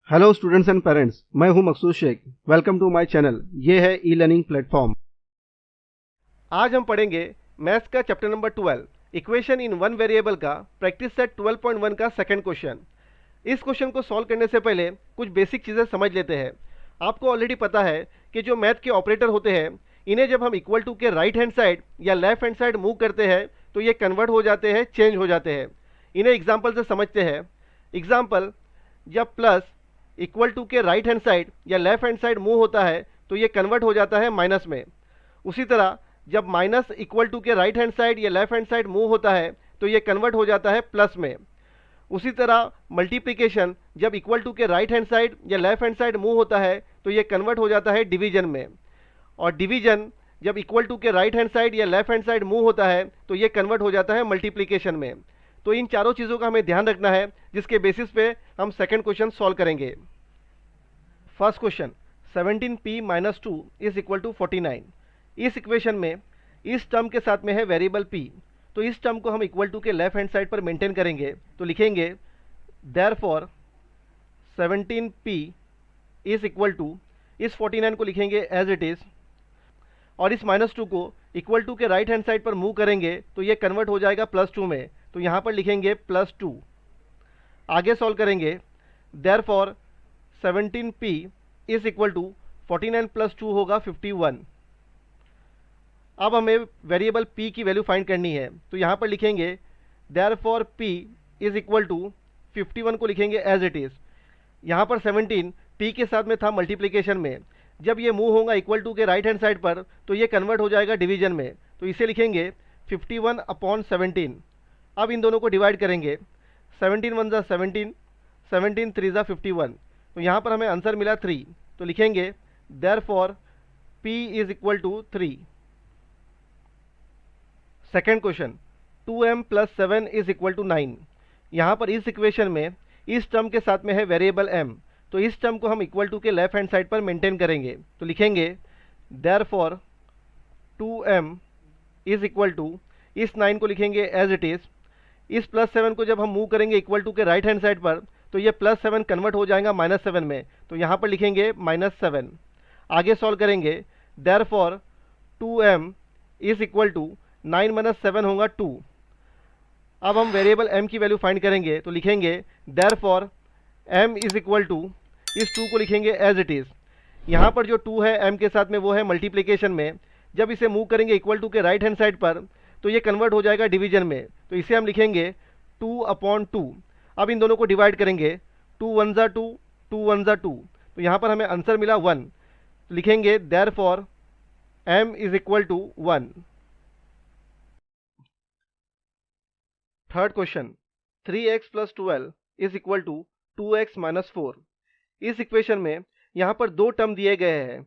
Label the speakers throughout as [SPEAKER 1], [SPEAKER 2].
[SPEAKER 1] Hello students and parents, मैं हूं Maqsood Shaikh. Welcome to my channel. ये है ई लर्निंग प्लेटफॉर्म। आज हम पढ़ेंगे मैथ्स का chapter number 12 equation in one variable का प्रैक्टिस सेट 12.1 का सेकंड क्वेश्चन। इस क्वेश्चन को सॉल्व करने से पहले कुछ बेसिक चीज़ें समझ लेते हैं। आपको ऑलरेडी पता है कि जो मैथ के ऑपरेटर होते हैं, इन्हें जब हम इक्वल टू के राइट हैंड साइड या लेफ्ट हैंड साइड मूव करते हैं तो ये कन्वर्ट हो जाते हैं, चेंज हो जाते हैं। इन्हें एग्जाम्पल से समझते हैं। एग्जाम्पल, जब प्लस इक्वल टू के राइट हैंड साइड या लेफ्ट हैंड साइड मूव होता है तो ये कन्वर्ट हो जाता है माइनस में। उसी तरह जब माइनस इक्वल टू के राइट हैंड साइड या लेफ्ट हैंड साइड मूव होता है तो ये कन्वर्ट हो जाता है प्लस में। उसी तरह मल्टीप्लिकेशन जब इक्वल टू के राइट हैंड साइड या लेफ्ट हैंड साइड मूव होता है तो ये कन्वर्ट हो जाता है डिवीजन में। और डिवीजन जब इक्वल टू के राइट हैंड साइड या लेफ्ट हैंड साइड मूव होता है तो ये कन्वर्ट हो जाता है मल्टीप्लिकेशन में। तो इन चारों चीज़ों का हमें ध्यान रखना है, जिसके बेसिस पे हम सेकंड क्वेश्चन सॉल्व करेंगे। First question, 17p minus 2 is equal to 49। इस इक्वेशन में इस टर्म के साथ में है वेरिएबल p, तो इस टर्म को हम इक्वल टू के लेफ्ट हैंड साइड पर मेंटेन करेंगे। तो लिखेंगे therefore 17p is equal to, इस 49 को लिखेंगे एज इट इज, और इस माइनस 2 को इक्वल टू के राइट हैंड साइड पर मूव करेंगे तो ये कन्वर्ट हो जाएगा प्लस 2 में। तो यहाँ पर लिखेंगे प्लस 2। आगे सॉल्व करेंगे, therefore 17p is equal to 49 plus 2 होगा 51। अब हमें वेरिएबल p की वैल्यू फाइंड करनी है। तो यहाँ पर लिखेंगे therefore p is equal to 51 को लिखेंगे एज इट इज। यहाँ पर 17 p के साथ में था मल्टीप्लिकेशन में, जब ये मूव होगा इक्वल टू के राइट हैंड साइड पर तो ये कन्वर्ट हो जाएगा डिवीजन में। तो इसे लिखेंगे 51 अपॉन 17। अब इन दोनों को डिवाइड करेंगे, 17 1 ज़ा 17, 17 3 ज़ा 51। तो यहाँ पर हमें आंसर मिला 3। तो लिखेंगे therefore p is equal to 3। Second question, 2m plus 7 is equal to 9। यहाँ पर इस इक्वेशन में इस टर्म के साथ में है वेरिएबल m, तो इस टर्म को हम इक्वल टू के लेफ्ट हैंड साइड पर मेंटेन करेंगे। तो लिखेंगे therefore 2m is equal to, इस 9 को लिखेंगे एज इट इज। इस प्लस 7 को जब हम मूव करेंगे इक्वल टू के राइट हैंड साइड पर तो ये प्लस 7 कन्वर्ट हो जाएगा माइनस 7 में। तो यहाँ पर लिखेंगे -7। आगे सॉल्व करेंगे, therefore 2m is equal to 9 minus 7 होगा 2। अब हम वेरिएबल m की वैल्यू फाइंड करेंगे। तो लिखेंगे therefore m is equal to, इस 2 को लिखेंगे एज इट इज। यहाँ पर जो 2 है m के साथ में वो है मल्टीप्लिकेशन में, जब इसे मूव करेंगे इक्वल टू के राइट हैंड साइड पर तो ये कन्वर्ट हो जाएगा डिवीजन में। तो इसे हम लिखेंगे 2 अपॉन 2। अब इन दोनों को डिवाइड करेंगे, 2 1 ज़ा 2, 2 1 ज़ा 2। तो यहाँ पर हमें आंसर मिला 1। तो लिखेंगे therefore m is equal to 1। Third question, 3x plus 12 is equal to 2x minus 4। इस इक्वेशन में यहाँ पर दो टर्म दिए गए हैं,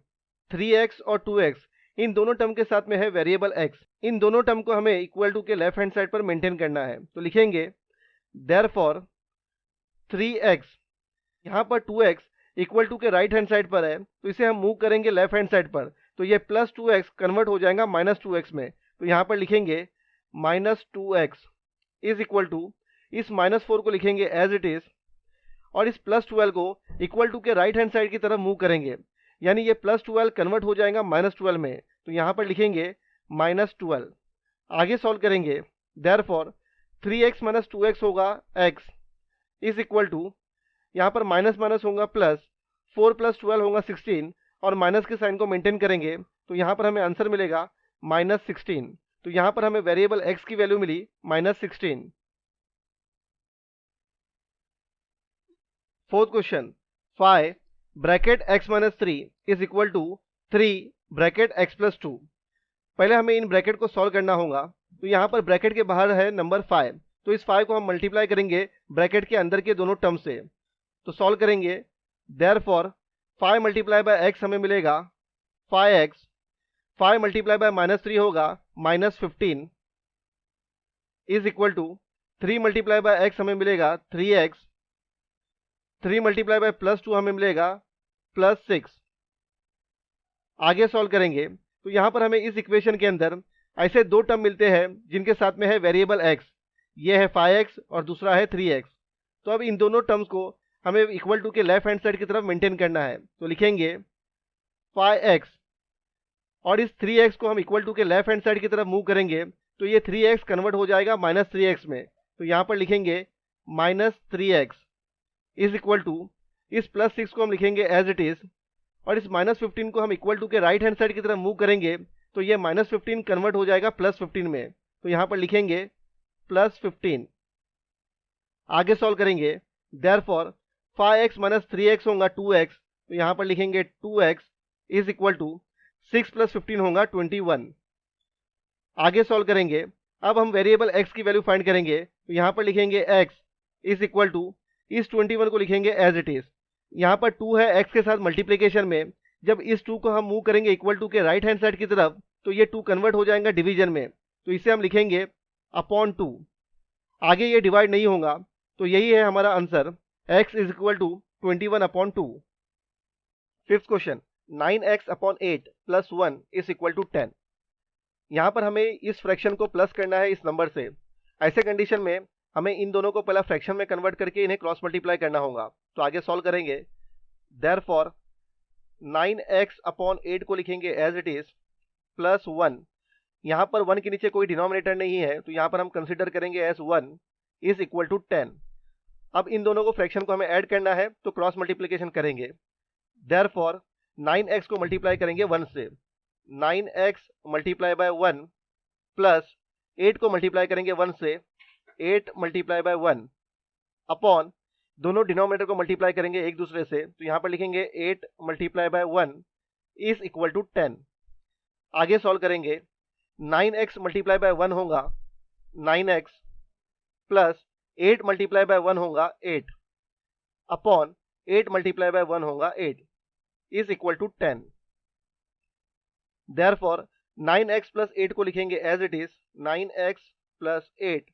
[SPEAKER 1] 3x और 2x। इन दोनों टर्म के साथ में है वेरिएबल x। इन दोनों टर्म को हमें इक्वल टू के लेफ्ट हैंड साइड पर मेंटेन करना है। तो लिखेंगे देयरफॉर 3x, यहाँ पर 2x इक्वल टू के राइट हैंड साइड पर है तो इसे हम मूव करेंगे लेफ्ट हैंड साइड पर तो ये प्लस 2x कन्वर्ट हो जाएगा माइनस 2x में। तो यहाँ पर लिखेंगे minus 2x is equal to, इस माइनस 4 को लिखेंगे एज इट इज, और इस प्लस 12 को इक्वल टू के राइट हैंड साइड की तरफ मूव करेंगे, यानी ये प्लस 12 कन्वर्ट हो जाएगा माइनस 12 में। तो यहाँ पर लिखेंगे माइनस 12। आगे सॉल्व करेंगे, देयरफॉर 3x माइनस 2x होगा x इज इक्वल टू, यहाँ पर माइनस माइनस होगा प्लस, 4 प्लस 12 होगा 16, और माइनस के साइन को मेंटेन करेंगे तो यहाँ पर हमें आंसर मिलेगा -16। तो यहाँ पर हमें वेरिएबल x की वैल्यू मिली -16। Fourth question, 5 bracket x minus 3 is equal to 3 bracket x plus 2। पहले हमें इन ब्रैकेट को सॉल्व करना होगा। तो यहाँ पर ब्रैकेट के बाहर है नंबर 5, तो इस 5 को हम मल्टीप्लाई करेंगे ब्रैकेट के अंदर के दोनों टर्म से। तो सॉल्व करेंगे, देयरफॉर 5 मल्टीप्लाई बाय x हमें मिलेगा 5x, 5 मल्टीप्लाई बाय -3 होगा -15 is equal to 3 multiply by x हमें मिलेगा 3x, 3 मल्टीप्लाई बाय +2 हमें मिलेगा +6। आगे सॉल्व करेंगे तो यहाँ पर हमें इस इक्वेशन के अंदर ऐसे दो टर्म मिलते हैं जिनके साथ में है वेरिएबल x। ये है 5x और दूसरा है 3x। तो अब इन दोनों टर्म्स को हमें इक्वल टू के लेफ्ट हैंड साइड की तरफ मेंटेन करना है, तो लिखेंगे 5x और इस 3x को हम इक्वल टू के लेफ्ट हैंड साइड की तरफ मूव करेंगे तो ये 3x कन्वर्ट हो जाएगा -3x में। तो यहाँ पर लिखेंगे -3x इज इक्वल टू इस +6 को हम लिखेंगे एज इट इज और इस -15 को हम इक्वल टू के राइट हैंड साइड की तरफ मूव करेंगे तो ये -15 कन्वर्ट हो जाएगा +15 में। तो यहाँ पर लिखेंगे +15। आगे सॉल्व करेंगे, देयरफॉर 5x - 3x होगा 2x, तो यहाँ पर लिखेंगे 2x इज इक्वल टू 6 + 15 होगा 21। आगे सॉल्व करेंगे, अब हम वेरिएबल x की वैल्यू फाइंड करेंगे, तो यहाँ पर लिखेंगे x इज इक्वल टू इस 21 को लिखेंगे एज इट इज। यहाँ पर 2 है x के साथ मल्टीप्लिकेशन में, जब इस 2 को हम मूव करेंगे इक्वल टू के राइट हैंड साइड की तरफ तो ये 2 कन्वर्ट हो जाएगा डिवीजन में, तो इसे हम लिखेंगे अपॉन 2। आगे ये डिवाइड नहीं होगा, तो यही है हमारा answer, x is equal to 21/2। Fifth question, 9x/8 + 1 is equal to 10। यहाँ पर हमें इस फ्रैक्शन को प्लस करना है इस नंबर से। ऐसे कंडीशन में हमें इन दोनों को पहला फ्रैक्शन में कन्वर्ट करके इन्हें क्रॉस मल्टीप्लाई करना होगा। तो आगे सॉल्व करेंगे, देयरफॉर 9x/8 को लिखेंगे एज इट इज प्लस 1। यहाँ पर 1 के नीचे कोई डिनोमिनेटर नहीं है, तो यहाँ पर हम कंसिडर करेंगे एज 1 इज इक्वल टू 10। अब इन दोनों को फ्रैक्शन को हमें ऐड करना है, तो क्रॉस मल्टीप्लिकेशन करेंगे। देयरफॉर 9x को मल्टीप्लाई करेंगे 1 से, 9x मल्टीप्लाई बाय 1 प्लस 8 को मल्टीप्लाई करेंगे 1 से, 8 मल्टीप्लाई बाय 1 अपॉन दोनों डिनोमिनेटर को मल्टीप्लाई करेंगे एक दूसरे से, तो यहाँ पर लिखेंगे 8 multiply by 1 is equal to 10। आगे सॉल्व करेंगे, 9x मल्टीप्लाई बाय 1 होगा 9x प्लस 8 मल्टीप्लाई बाय 1 होगा 8 अपॉन 8 मल्टीप्लाई बाय 1 होगा 8 is equal to 10। Therefore 9x plus 8 को लिखेंगे as it is, 9x plus 8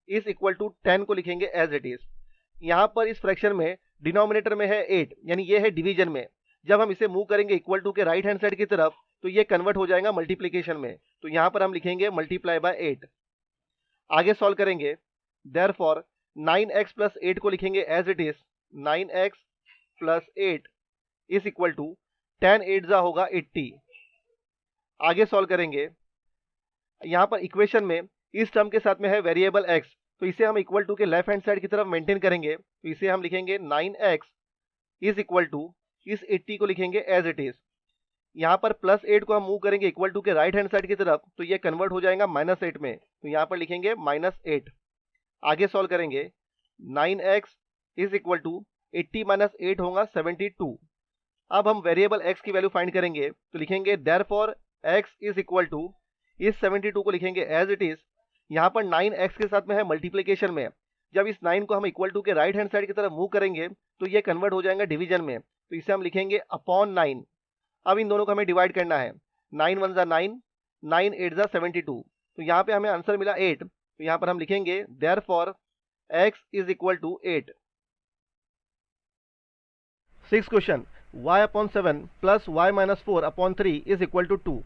[SPEAKER 1] is equal to 10 को लिखेंगे एज इट इज। यहाँ पर इस फ्रैक्शन में डिनोमिनेटर में है 8, यानी ये है डिवीजन में। जब हम इसे मूव करेंगे इक्वल टू के राइट हैंड साइड की तरफ तो ये कन्वर्ट हो जाएगा मल्टीप्लिकेशन में, तो यहाँ पर हम लिखेंगे मल्टीप्लाई बाय 8। आगे सॉल्व करेंगे, देयरफॉर 9x प्लस 8 को लिखेंगे as it is, 9x plus 8 is equal to 10 8 होगा 80। आगे सॉल्व करेंगे, यहाँ पर इक्वेशन में इस टर्म के साथ में है वेरिएबल x, तो इसे हम इक्वल टू के लेफ्ट हैंड साइड की तरफ मेंटेन करेंगे, तो इसे हम लिखेंगे 9x इज इक्वल टू इस 80 को लिखेंगे एज इट इज। यहाँ पर प्लस 8 को हम मूव करेंगे इक्वल टू के राइट हैंड साइड की तरफ तो ये कन्वर्ट हो जाएगा -8 में, तो यहाँ पर लिखेंगे -8। आगे सॉल्व करेंगे, 9x इज इक्वल टू 80 - 8 होगा 72। अब हम वेरिएबल x की वैल्यू फाइंड करेंगे, तो लिखेंगे therefore x is equal to इस 72 को लिखेंगे एज इट इज। यहाँ पर 9x के साथ में है मल्टीप्लिकेशन में, जब इस 9 को हम इक्वल टू के राइट हैंड साइड की तरफ मूव करेंगे तो ये कन्वर्ट हो जाएगा डिवीजन में, तो इसे हम लिखेंगे अपॉन 9। अब इन दोनों को हमें डिवाइड करना है, 9 1 9, 9 8 72, तो यहाँ पे हमें आंसर मिला 8, तो यहाँ पर हम लिखेंगे therefore x is equal to 8। Six question, y/7 plus y-4/3 is equal to 2।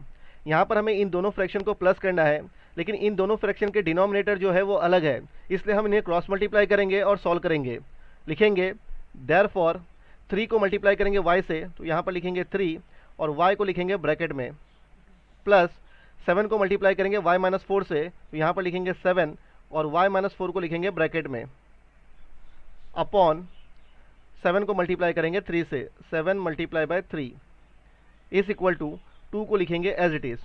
[SPEAKER 1] यहाँ पर हमें इन दोनों फ्रैक्शन को प्लस करना है, लेकिन इन दोनों फ्रैक्शन के डिनोमिनेटर जो है वो अलग है, इसलिए हम इन्हें क्रॉस मल्टीप्लाई करेंगे और सॉल्व करेंगे। लिखेंगे देयरफॉर 3 को मल्टीप्लाई करेंगे y से, तो यहाँ पर लिखेंगे 3 और y को लिखेंगे ब्रैकेट में, प्लस 7 को मल्टीप्लाई करेंगे y-4 से, तो यहाँ पर लिखेंगे 7 और y-4 को लिखेंगे ब्रैकेट में, अपॉन 7 को मल्टीप्लाई करेंगे 3 से, 7 multiply by 3 is equal to 2 को लिखेंगे एज इट इज।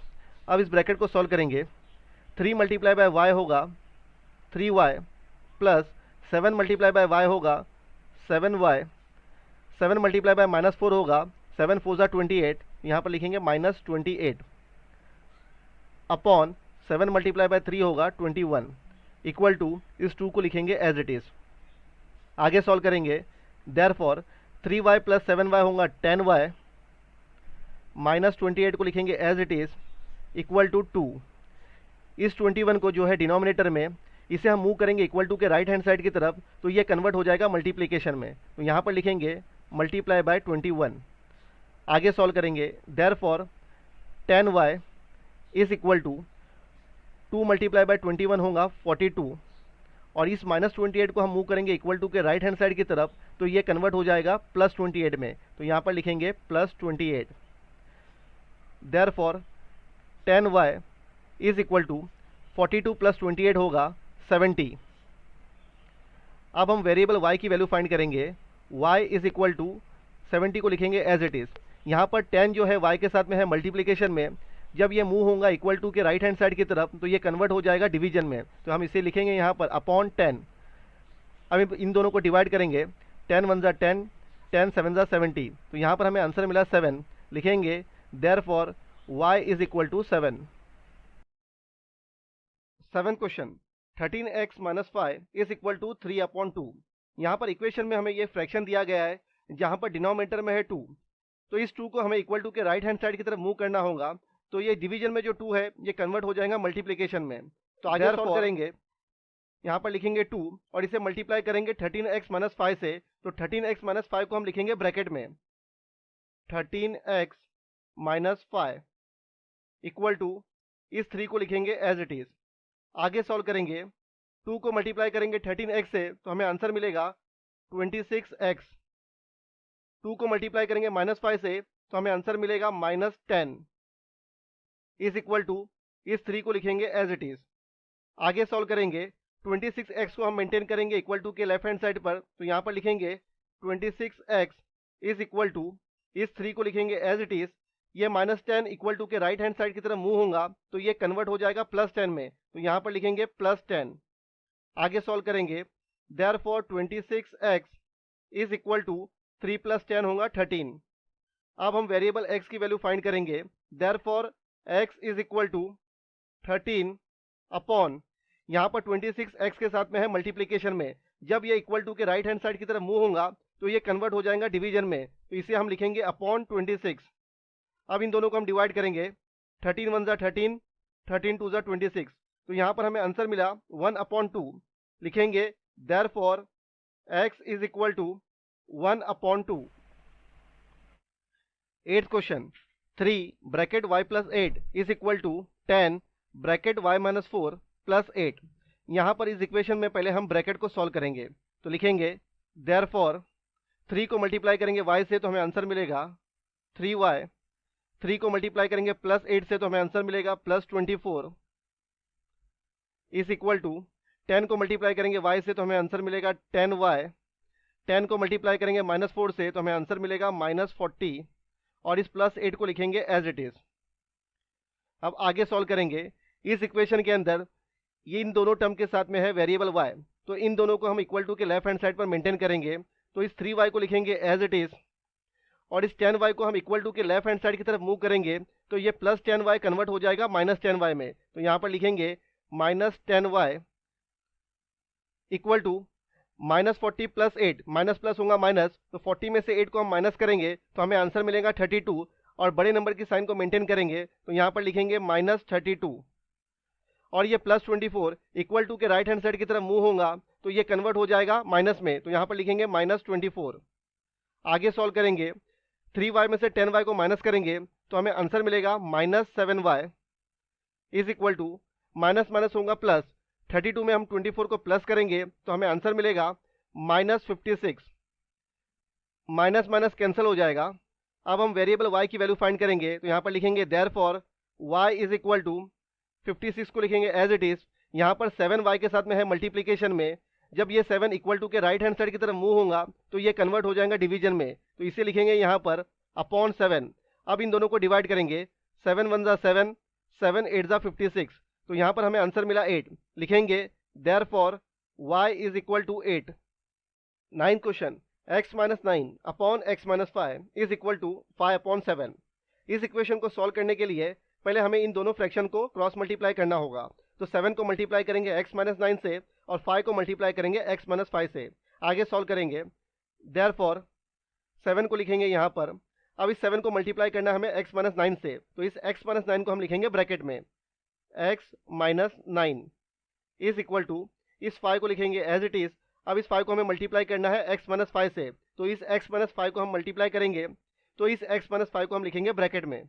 [SPEAKER 1] अब इस ब्रैकेट को सॉल्व करेंगे, 3 मल्टीप्लाई बाय y होगा 3y plus 7 multiply bye y होगा 7y, 7 मल्टीप्लाई बाय -4 होगा 7 4 28, यहाँ पर लिखेंगे -28 अपॉन 7 मल्टीप्लाई बाय 3 होगा 21 इक्वल टू इस 2 को लिखेंगे एज इट इज। आगे सॉल्व करेंगे, देयरफॉर 3y प्लस 7y होगा 10y, -28 को लिखेंगे as it is equal to 2। इस 21 को जो है डिनोमिनेटर में इसे हम मूव करेंगे इक्वल टू के राइट हैंड साइड की तरफ तो ये कन्वर्ट हो जाएगा मल्टीप्लिकेशन में, तो यहाँ पर लिखेंगे मल्टीप्लाई बाय 21। आगे सॉल्व करेंगे, therefore 10y is equal to 2 multiply by 21 होगा 42 और इस -28 को हम मूव करेंगे इक्वल टू के राइट हैंड साइड की तरफ, तो ये कन्वर्ट हो जाएगा +28 में। तो यहाँ पर लिखेंगे +28। Therefore 10y is equal to 42 + 28 होगा 70। अब हम वेरिएबल y की वैल्यू फाइंड करेंगे। y इज इक्वल टू 70 को लिखेंगे एज इट इज़। यहाँ पर 10 जो है y के साथ में है मल्टीप्लिकेशन में, जब ये मूव होगा इक्वल टू के राइट हैंड साइड की तरफ तो ये कन्वर्ट हो जाएगा डिवीजन में। तो हम इसे लिखेंगे यहाँ पर अपॉन 10। अब इन दोनों को डिवाइड करेंगे, 10 1 ज़ा 10, 10 7 ज़ा 70। तो यहाँ पर हमें आंसर मिला 7। लिखेंगे therefore y is equal to 7। 7 question, 13x - 5 is equal to 3/2। यहाँ पर इक्वेशन में हमें ये फ्रैक्शन दिया गया है जहाँ पर डिनोमिनेटर में है 2। तो इस 2 को हमें इक्वल टू के राइट हैंड साइड की तरफ मूव करना होगा। तो ये डिवीजन में जो 2 है ये कन्वर्ट हो जाएगा मल्टीप्लिकेशन में। तो आगे सॉल्व करेंगे, यहाँ पर लिखेंगे 2 और इसे मल्टीप्लाई करेंगे 13x - 5 से। तो 13x - 5 को हम लिखेंगे ब्रैकेट में 13x - 5 इक्वल टू इस 3 को लिखेंगे एज इट इज़। आगे सॉल्व करेंगे, 2 को मल्टीप्लाई करेंगे 13x से तो हमें आंसर मिलेगा 26x। 2 को मल्टीप्लाई करेंगे -5 से तो हमें आंसर मिलेगा -10 इज इक्वल टू इस 3 को लिखेंगे एज इट इज़। आगे सॉल्व करेंगे, 26x को हम मेंटेन करेंगे इक्वल टू के लेफ्ट हैंड साइड पर। तो यहाँ पर लिखेंगे 26x इज इक्वल टू इस 3 को लिखेंगे एज इट इज़। ये -10 इक्वल टू के राइट हैंड साइड की तरफ मूव होगा तो ये कन्वर्ट हो जाएगा +10 में। तो यहाँ पर लिखेंगे +10। आगे सॉल्व करेंगे, therefore 26x is equal to 3 + 10 होगा 13। अब हम वेरिएबल x की वैल्यू फाइंड करेंगे। Therefore x is equal to 13 upon, यहाँ पर 26x के साथ में है मल्टीप्लिकेशन में, जब ये इक्वल टू के राइट हैंड साइड की तरफ मूव होगा तो ये कन्वर्ट हो जाएगा डिवीजन में। तो इसे हम लिखेंगे अपॉन 26। अब इन दोनों को हम डिवाइड करेंगे, 13 1 ज़ा 13, 13 2 ज़ा 26। तो यहाँ पर हमें आंसर मिला 1/2। लिखेंगे therefore x is equal to 1/2। 8th question, 3 bracket y + 8 is equal to 10 bracket y - 4 + 8। यहाँ पर इस इक्वेशन में पहले हम ब्रैकेट को सॉल्व करेंगे। तो लिखेंगे देयरफॉर 3 को मल्टीप्लाई करेंगे y से तो हमें आंसर मिलेगा 3y। 3 को मल्टीप्लाई करेंगे +8 से तो हमें आंसर मिलेगा +24 इज इक्वल टू 10 को मल्टीप्लाई करेंगे y से तो हमें आंसर मिलेगा 10y। 10 को मल्टीप्लाई करेंगे -4 से तो हमें आंसर मिलेगा -40 और इस +8 को लिखेंगे एज इट इज़। अब आगे सॉल्व करेंगे, इस इक्वेशन के अंदर ये इन दोनों टर्म के साथ में है वेरिएबल y, तो इन दोनों को हम इक्वल टू के लेफ्ट हैंड साइड पर मेंटेन करेंगे। तो इस 3y को लिखेंगे एज इट इज़ और इस 10y को हम इक्वल टू के लेफ्ट हैंड साइड की तरफ मूव करेंगे तो ये +10y कन्वर्ट हो जाएगा -10y में। तो यहाँ पर लिखेंगे -10y equal to -40 + 8, minus plus होगा माइनस, तो 40 में से 8 को हम माइनस करेंगे तो हमें आंसर मिलेगा 32 और बड़े नंबर की साइन को मेंटेन करेंगे तो यहाँ पर लिखेंगे -32 और ये +24 इक्वल टू के राइट हैंड साइड की तरफ मूव होगा तो ये कन्वर्ट हो जाएगा माइनस में। तो यहाँ पर लिखेंगे -24। आगे सॉल्व करेंगे, 3y में से 10y को माइनस करेंगे तो हमें आंसर मिलेगा -7y is equal to minus minus होगा प्लस, 32 में हम 24 को प्लस करेंगे तो हमें आंसर मिलेगा -56। माइनस माइनस कैंसिल हो जाएगा। अब हम वेरिएबल y की वैल्यू फाइंड करेंगे तो यहाँ पर लिखेंगे therefore y is equal to 56 को लिखेंगे एज इट इज़। यहाँ पर 7y के साथ में है मल्टीप्लिकेशन में, जब ये 7 इक्वल टू के राइट हैंड साइड की तरफ मूव होगा तो ये कन्वर्ट हो जाएगा डिवीजन में। तो इसे लिखेंगे यहाँ पर अपॉन 7। अब इन दोनों को डिवाइड करेंगे, 7 1 ज़ा 7, 7 8 ज़ा 56। तो यहाँ पर हमें आंसर मिला 8। लिखेंगे therefore y is equal to 8। 9th question, x - 9 upon x - 5 is equal to 5/7। इस इक्वेशन को सॉल्व करने के लिए पहले हमें इन दोनों फ्रैक्शन को क्रॉस मल्टीप्लाई करना होगा। तो 7 को मल्टीप्लाई करेंगे x - 9 से और 5 को मल्टीप्लाई करेंगे x - 5 से। आगे सॉल्व करेंगे, देयरफॉर 7 को लिखेंगे यहाँ पर। अब इस 7 को मल्टीप्लाई करना है हमें x - 9 से, तो इस x - 9 को हम लिखेंगे ब्रैकेट में x - 9 इज इक्वल टू इस 5 को लिखेंगे एज इट इज़। अब इस 5 को हमें मल्टीप्लाई करना है x - 5 से, तो इस x - 5 को हम मल्टीप्लाई करेंगे तो इस x - 5 को हम लिखेंगे ब्रैकेट में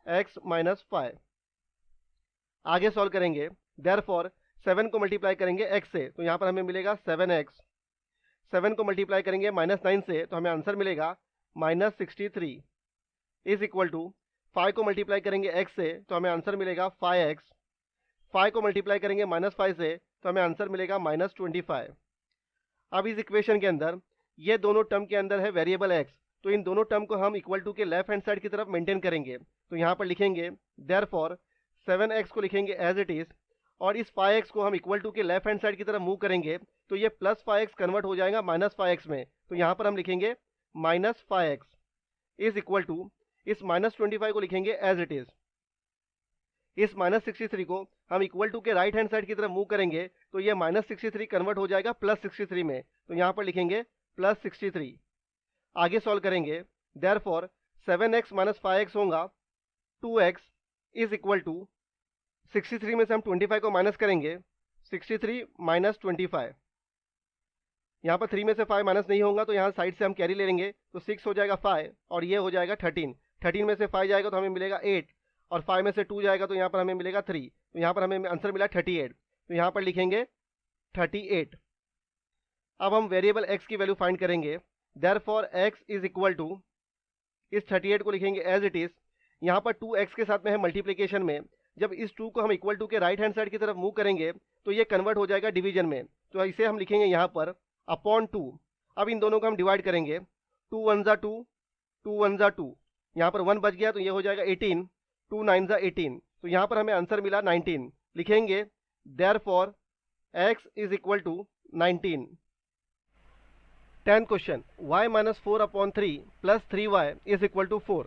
[SPEAKER 1] x - 5। आगे सॉल्व करेंगे, देयरफॉर 7 को मल्टीप्लाई करेंगे x से तो यहाँ पर हमें मिलेगा 7x। 7 को मल्टीप्लाई करेंगे -9 से तो हमें आंसर मिलेगा -63 इज इक्वल टू 5 को मल्टीप्लाई करेंगे x से तो हमें आंसर मिलेगा 5x। 5 को मल्टीप्लाई करेंगे -5 से तो हमें आंसर मिलेगा -25। अब इस इक्वेशन के अंदर ये दोनों टर्म के अंदर है वेरिएबल x, तो इन दोनों टर्म को हम इक्वल टू के लेफ्ट हैंड साइड की तरफ मेंटेन करेंगे। तो यहाँ पर लिखेंगे देयरफॉर 7x को लिखेंगे एज इट इज, और इस 5x को हम इक्वल टू के लेफ्ट हैंड साइड की तरफ मूव करेंगे तो ये +5x कन्वर्ट हो जाएगा -5x में। तो यहाँ पर हम लिखेंगे -5x इज इक्वल टू इस -25 को लिखेंगे एज इट इज। इस -63 को हम इक्वल टू के राइट हैंड साइड की तरफ मूव करेंगे तो ये -63 कन्वर्ट हो जाएगा +63 में। तो यहाँ पर लिखेंगे +63। आगे सॉल्व करेंगे देयरफॉर 7x - 5x होगा 2x इज इक्वल टू 63 में से हम 25 को माइनस करेंगे 63 - 25। यहाँ पर 3 में से 5 माइनस नहीं होगा तो यहाँ साइड से हम कैरी ले लेंगे तो 6 हो जाएगा 5 और ये हो जाएगा 13। 13 में से 5 जाएगा तो हमें मिलेगा 8 और 5 में से 2 जाएगा तो यहाँ पर हमें मिलेगा 3। तो यहाँ पर हमें आंसर मिला 38। तो यहाँ पर लिखेंगे 38। अब हम वेरिएबल x की वैल्यू फाइंड करेंगे। Therefore x is equal to इस 38 को लिखेंगे एज इट इज। यहाँ पर 2x के साथ में है मल्टीप्लिकेशन में, जब इस 2 को हम इक्वल टू के राइट हैंड साइड की तरफ मूव करेंगे तो ये कन्वर्ट हो जाएगा डिवीजन में। तो इसे हम लिखेंगे यहाँ पर अपॉन 2। अब इन दोनों को हम डिवाइड करेंगे 2 1 ज़ा 2, 2 1 ज़ा 2, यहाँ पर 1 बच गया तो ये हो जाएगा 18, 2 9 ज़ा 18। तो यहाँ पर हमें आंसर मिला 19। लिखेंगे therefore x is equal to 19। 10th question y - 4/3 + 3y is equal to 4।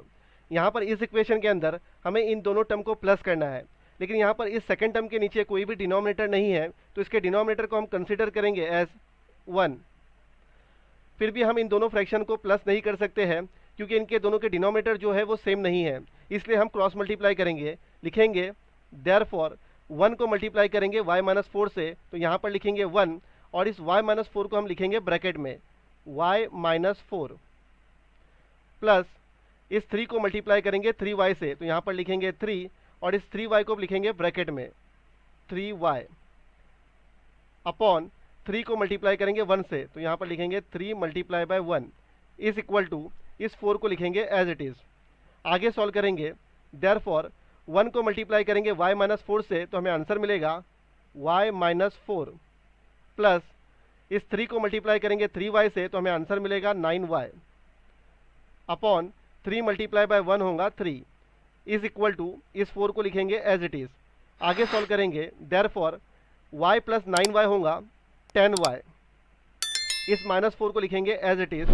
[SPEAKER 1] यहाँ पर इस इक्वेशन के अंदर हमें इन दोनों टर्म को प्लस करना है, लेकिन यहाँ पर इस सेकंड टर्म के नीचे कोई भी डिनोमिनेटर नहीं है तो इसके डिनोमिनेटर को हम कंसीडर करेंगे एज 1। फिर भी हम इन दोनों फ्रैक्शन को प्लस नहीं कर सकते हैं क्योंकि इनके दोनों के डिनोमिनेटर जो है वो सेम नहीं है, इसलिए हम क्रॉस मल्टीप्लाई करेंगे। लिखेंगे देयरफॉर 1 को मल्टीप्लाई करेंगे y - 4 से तो यहाँ पर लिखेंगे 1 और इस y - 4 को हम लिखेंगे ब्रैकेट में y - 4 प्लस इस 3 को मल्टीप्लाई करेंगे 3y से तो यहाँ पर लिखेंगे 3 और इस 3y को लिखेंगे ब्रैकेट में 3y अपॉन 3 को मल्टीप्लाई करेंगे 1 से तो यहाँ पर लिखेंगे 3 × 1 इज इक्वल टू इस 4 को लिखेंगे एज इट इज। आगे सॉल्व करेंगे देयरफॉर 1 को मल्टीप्लाई करेंगे y - 4 से तो हमें आंसर मिलेगा y - 4 प्लस इस 3 को मल्टीप्लाई करेंगे 3y से तो हमें आंसर मिलेगा 9y अपॉन 3 × 1 होगा 3 इज इक्वल टू इस 4 को लिखेंगे एज इट इज। आगे सॉल्व करेंगे देयरफॉर y + 9y होगा 10y। इस -4 को लिखेंगे as it is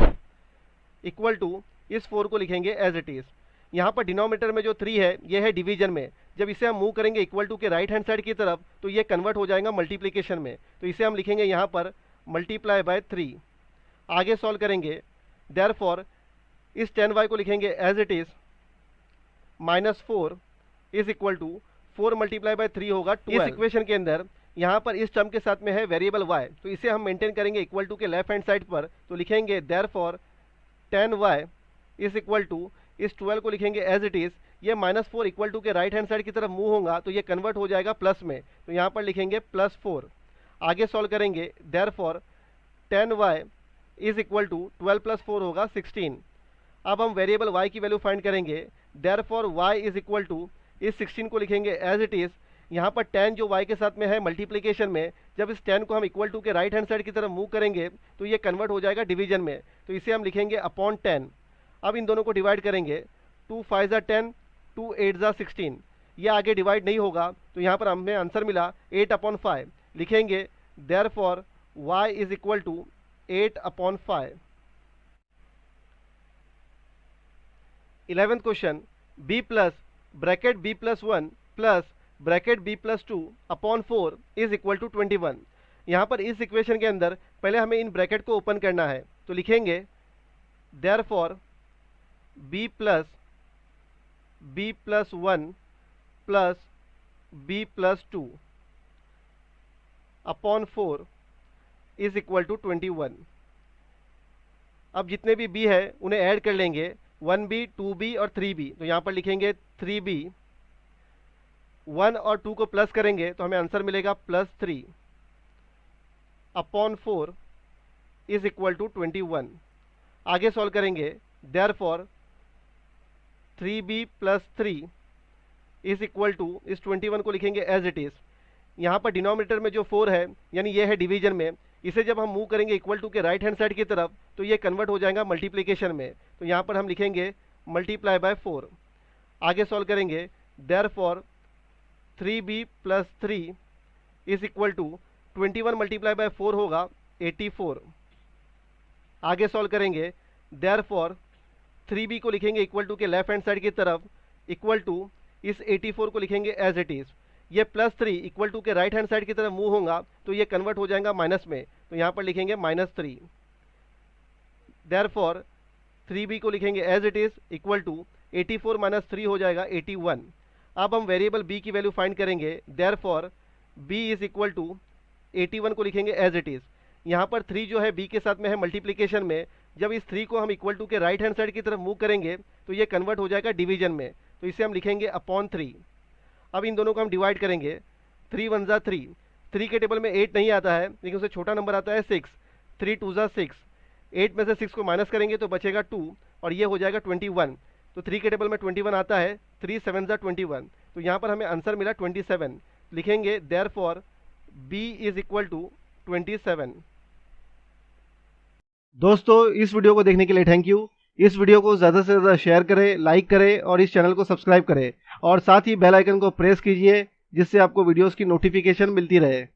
[SPEAKER 1] equal to इस 4 को लिखेंगे एज इट इज। यहाँ पर डिनोमिनेटर में जो 3 है ये है डिवीजन में, जब इसे हम मूव करेंगे इक्वल टू के राइट हैंड साइड की तरफ तो ये कन्वर्ट हो जाएगा मल्टीप्लिकेशन में, तो इसे हम लिखेंगे यहाँ पर ×3। आगे सॉल्व करेंगे देयरफॉर इस 10y को लिखेंगे as it is -4 is equal to 4 × 3 होगा 12। इस इक्वेशन के अंदर यहाँ पर इस टर्म के साथ में है वेरिएबल y, तो इसे हम मेंटेन करेंगे इक्वल टू के लेफ्ट हैंड साइड पर तो लिखेंगे therefore 10y is equal to इस 12 को लिखेंगे एज इट इज। ये -4 इक्वल टू के राइट हैंड साइड की तरफ मूव होगा तो ये कन्वर्ट हो जाएगा प्लस में, तो यहाँ पर लिखेंगे +4। आगे सॉल्व करेंगे therefore 10y is equal to 12 + 4 होगा 16। अब हम वेरिएबल y की वैल्यू फाइंड करेंगे। Therefore y is equal to इस 16 को लिखेंगे एज इट इज। यहाँ पर 10 जो y के साथ में है मल्टीप्लिकेशन में, जब इस 10 को हम इक्वल टू के राइट हैंड साइड की तरफ मूव करेंगे तो ये कन्वर्ट हो जाएगा डिवीजन में, तो इसे हम लिखेंगे अपॉन 10। अब इन दोनों को डिवाइड करेंगे 2 5 ज़ा 10, 2 8 ज़ा 16। ये आगे डिवाइड नहीं होगा तो यहाँ पर हमें आंसर मिला 8/5। लिखेंगे therefore y is equal to 8/5। 11th question b plus bracket b + 1 plus bracket b + 2 upon 4 is equal to 21। यहाँ पर इस इक्वेशन के अंदर पहले हमें इन ब्रैकेट को ओपन करना है, तो लिखेंगे therefore b + 1 plus b + 2 upon 4 is equal to 21। अब जितने भी b है उन्हें ऐड कर लेंगे 1b 2b और 3b, तो यहाँ पर लिखेंगे 3b 1 और 2 को प्लस करेंगे तो हमें आंसर मिलेगा +3 अपॉन 4 इज इक्वल टू 21। आगे सॉल्व करेंगे, therefore 3b plus 3 is equal to, इस 21 को लिखेंगे एज इट इज। यहाँ पर डिनोमिनेटर में जो 4 है यानी ये है डिवीजन में, इसे जब हम मूव करेंगे इक्वल टू के राइट हैंड साइड की तरफ तो ये कन्वर्ट हो जाएगा मल्टीप्लिकेशन में। तो यहाँ पर हम लिखेंगे मल्टीप्लाई बाय 4। आगे सॉल्व करेंगे, therefore 3b plus 3 is equal to 21 multiply by 4 होगा 84। आगे सॉल्व करेंगे, देयरफॉर 3b को लिखेंगे इक्वल टू के लेफ्ट हैंड साइड की तरफ, इक्वल टू इस 84 को लिखेंगे एज इट इज। ये +3 इक्वल टू के राइट हैंड साइड की तरफ मूव होगा तो ये कन्वर्ट हो जाएगा माइनस में, तो यहाँ पर लिखेंगे -3। देयरफॉर 3b को लिखेंगे as it is, equal to 84 minus 3 हो जाएगा 81। अब हम वेरिएबल b की वैल्यू फाइंड करेंगे, therefore b is equal to 81 को लिखेंगे एज इट इज। यहाँ पर 3 जो है b के साथ में है मल्टीप्लिकेशन में, जब इस 3 को हम इक्वल टू के राइट हैंड साइड की तरफ मूव करेंगे तो ये कन्वर्ट हो जाएगा डिवीजन में, तो इसे हम लिखेंगे अपॉन 3। अब इन दोनों को हम डिवाइड करेंगे, 3 1 जा 3, 3 के टेबल में 8 नहीं आता है लेकिन उससे छोटा नंबर आता है 6, 3 2 जा 6, 8 में से 6 को माइनस करेंगे तो बचेगा 2 और ये हो जाएगा 21। तो 3 के टेबल में 21 आता है, 3 7 जा 21, तो यहाँ पर हमें आंसर मिला 27। लिखेंगे therefore b is equal to 27। दोस्तों इस वीडियो को देखने के लिए थैंक यू। इस वीडियो को ज़्यादा से ज़्यादा शेयर करें, लाइक करें और इस चैनल को सब्सक्राइब करें और साथ ही बेल आइकन को प्रेस कीजिए जिससे आपको वीडियोस की नोटिफिकेशन मिलती रहे।